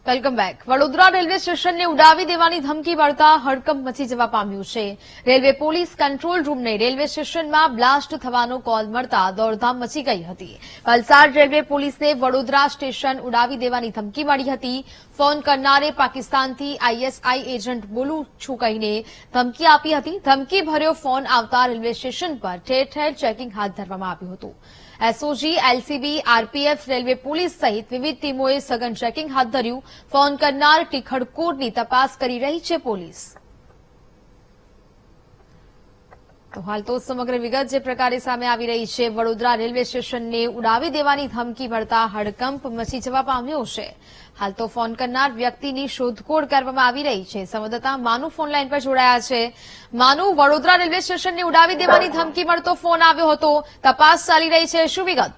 Welcome back. Vadodara railway સ્ટેશનને ઉડાવી દેવાની ધમકી મળતા હડકંપ મચી જવા પામ્યું છે. રેલવે પોલીસ કંટ્રોલ રૂમને રેલવે સ્ટેશનમાં બ્લાસ્ટ થવાનો કોલ મળતા દોડધામ મચી ગઈ હતી. વલસાડ રેલવે પોલીસને વડોદરા સ્ટેશન ઉડાવી દેવાની ધમકી મળી હતી. ફોન કરનારે પાકિસ્તાનથી આઈએસઆઈ એજન્ટ બોલું છું કહીને ધમકી આપી હતી. ધમકી ભર્યો ફોન આવતા રેલવે સ્ટેશન પર ઠેર ઠેર ચેકિંગ હાથ ધરવામાં આવ્યું હતું. SOG, LCB, RPF, railway police સહિત વિવિધ ટીમોએ સઘન ચેકિંગ હાથ ધર્યું. ફોન કરનાર ટીખડકોટની તપાસ કરી રહી છે પોલીસ. તો હાલ તો સમગ્ર વિગત જે પ્રકારે સામે આવી રહી છે, વડોદરા રેલવે સ્ટેશનને ઉડાવી દેવાની ધમકી મળતા હડકંપ મચી જવા પામ્યો છે. હાલ તો ફોન કરનાર વ્યક્તિની શોધખોળ કરવામાં આવી રહી છે. સંવાદદાતા માનુ ફોન લાઈન પર જોડાયા છે. માનુ, વડોદરા રેલવે સ્ટેશનને ઉડાવી દેવાની ધમકી મળતો ફોન આવ્યો હતો, તપાસ ચાલી રહી છે, શું વિગત?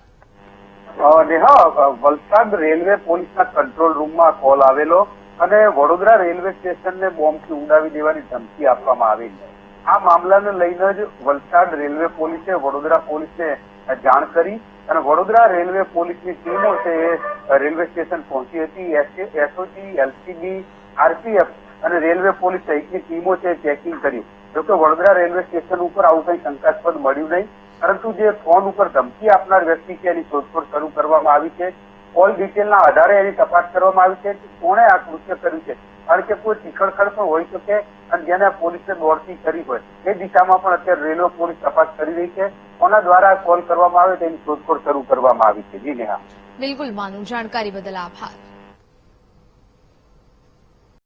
નેહા, વલસાડ રેલવે પોલીસના કંટ્રોલ રૂમમાં કોલ આવેલો અને વડોદરા રેલવે સ્ટેશનને બોમ્બથી ઉડાવી દેવાની ધમકી આપવામાં આવી છે. આ મામલાને લઈને જ વલસાડ રેલવે પોલીસે વડોદરા પોલીસને જાણ કરી અને વડોદરા રેલવે પોલીસની ટીમો છે એ રેલવે સ્ટેશન પહોંચી હતી. એસઓજી, એલસીબી, આરપીએફ અને રેલવે પોલીસ સહિતની ટીમો છે ચેકિંગ કર્યું. જોકે વડોદરા રેલવે સ્ટેશન ઉપર આવું કંઈ શંકાસ્પદ મળ્યું નહીં, પરંતુ જે ફોન ઉપર ધમકી આપનાર વ્યક્તિ છે એની શોધખોળ શરૂ કરવામાં આવી છે. કોલ ડિટેલના આધારે એની તપાસ કરવામાં આવી છે કે કોણે આ કૃત્ય કર્યું છે, કારણ કે કોઈ ચીખડખડ પણ હોઈ શકે અને જેને પોલીસે દોડતી કરી હોય એ દિશામાં પણ અત્યારે રેલવે પોલીસ તપાસ કરી રહી છે. કોના દ્વારા કોલ કરવામાં આવે તેની શોધખોળ શરૂ કરવામાં આવી છે. જી નેહા. બિલકુલ માનુ, જાણકારી બદલ આભાર.